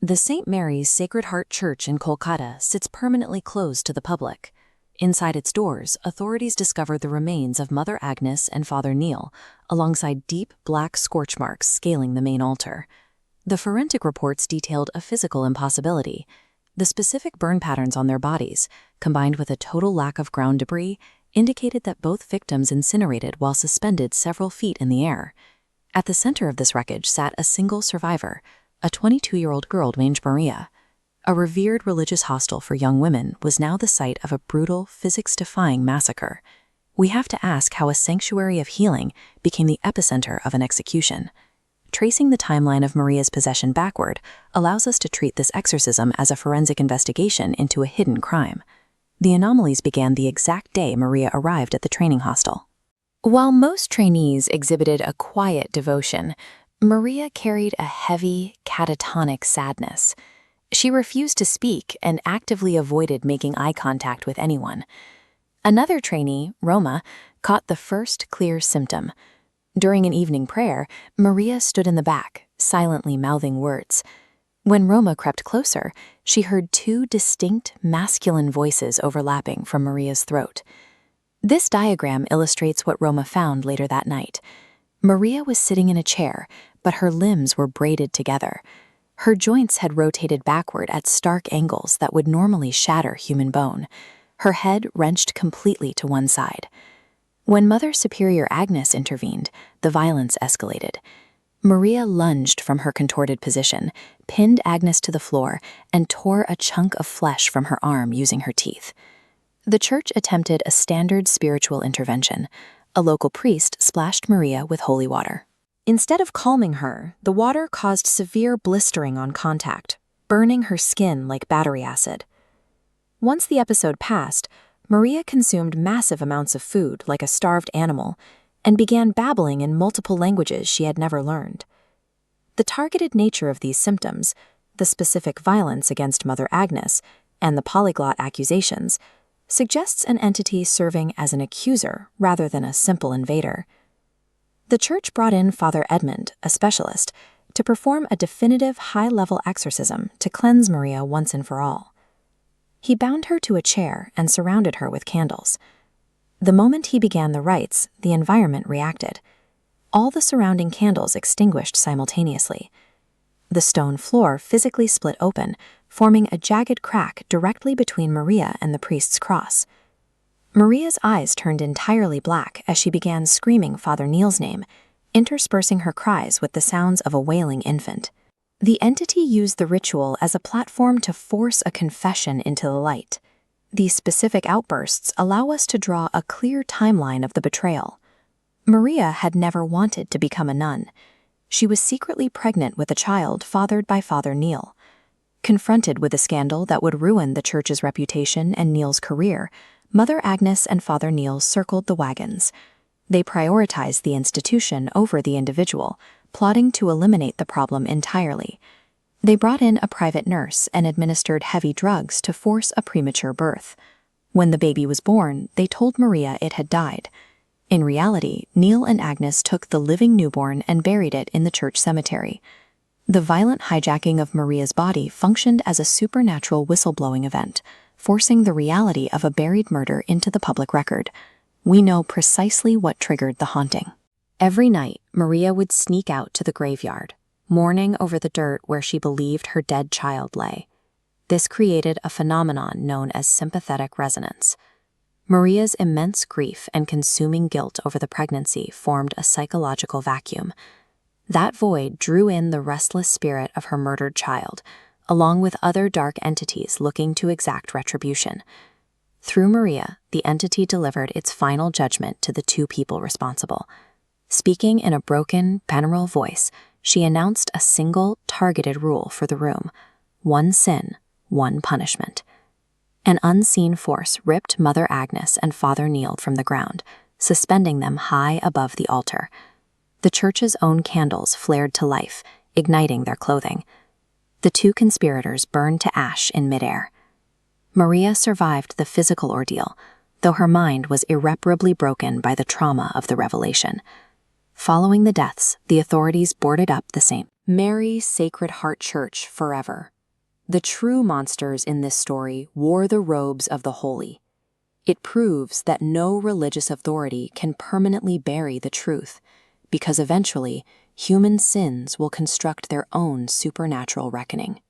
The St. Mary's Sacred Heart Church in Kolkata sits permanently closed to the public. Inside its doors, authorities discovered the remains of Mother Agnes and Father Neil, alongside deep black scorch marks scaling the main altar. The forensic reports detailed a physical impossibility. The specific burn patterns on their bodies, combined with a total lack of ground debris, indicated that both victims incinerated while suspended several feet in the air. At the center of this wreckage sat a single survivor, a 22-year-old girl named Maria. A revered religious hostel for young women was now the site of a brutal, physics-defying massacre. We have to ask how a sanctuary of healing became the epicenter of an execution. Tracing the timeline of Maria's possession backward allows us to treat this exorcism as a forensic investigation into a hidden crime. The anomalies began the exact day Maria arrived at the training hostel. While most trainees exhibited a quiet devotion, Maria carried a heavy, catatonic sadness. She refused to speak and actively avoided making eye contact with anyone. Another trainee, Roma, caught the first clear symptom. During an evening prayer, Maria stood in the back, silently mouthing words. When Roma crept closer, she heard two distinct masculine voices overlapping from Maria's throat. This diagram illustrates what Roma found later that night. Maria was sitting in a chair, but her limbs were braided together. Her joints had rotated backward at stark angles that would normally shatter human bone. Her head wrenched completely to one side. When Mother Superior Agnes intervened, the violence escalated. Maria lunged from her contorted position, pinned Agnes to the floor, and tore a chunk of flesh from her arm using her teeth. The church attempted a standard spiritual intervention. A local priest splashed Maria with holy water. Instead of calming her, the water caused severe blistering on contact, burning her skin like battery acid. Once the episode passed, Maria consumed massive amounts of food like a starved animal and began babbling in multiple languages she had never learned. The targeted nature of these symptoms, the specific violence against Mother Agnes, and the polyglot accusations, suggests an entity serving as an accuser rather than a simple invader. The church brought in Father Edmund, a specialist, to perform a definitive high-level exorcism to cleanse Maria once and for all. He bound her to a chair and surrounded her with candles. The moment he began the rites, the environment reacted. All the surrounding candles extinguished simultaneously. The stone floor physically split open, forming a jagged crack directly between Maria and the priest's cross. Maria's eyes turned entirely black as she began screaming Father Neil's name, interspersing her cries with the sounds of a wailing infant. The entity used the ritual as a platform to force a confession into the light. These specific outbursts allow us to draw a clear timeline of the betrayal. Maria had never wanted to become a nun. She was secretly pregnant with a child fathered by Father Neil. Confronted with a scandal that would ruin the church's reputation and Neil's career, Mother Agnes and Father Neil circled the wagons. They prioritized the institution over the individual, plotting to eliminate the problem entirely. They brought in a private nurse and administered heavy drugs to force a premature birth. When the baby was born, they told Maria it had died. In reality, Neil and Agnes took the living newborn and buried it in the church cemetery. The violent hijacking of Maria's body functioned as a supernatural whistleblowing event, forcing the reality of a buried murder into the public record. We know precisely what triggered the haunting. Every night, Maria would sneak out to the graveyard, mourning over the dirt where she believed her dead child lay. This created a phenomenon known as sympathetic resonance. Maria's immense grief and consuming guilt over the pregnancy formed a psychological vacuum. That void drew in the restless spirit of her murdered child, along with other dark entities looking to exact retribution. Through Maria, the entity delivered its final judgment to the two people responsible. Speaking in a broken, binaural voice, she announced a single, targeted rule for the room: one sin, one punishment. An unseen force ripped Mother Agnes and Father Neil from the ground, suspending them high above the altar. The church's own candles flared to life, igniting their clothing. The two conspirators burned to ash in midair. Maria survived the physical ordeal, though her mind was irreparably broken by the trauma of the revelation. Following the deaths, the authorities boarded up the St. Marry Sacred Heart Church forever. The true monsters in this story wore the robes of the holy. It proves that no religious authority can permanently bury the truth, because eventually human sins will construct their own supernatural reckoning.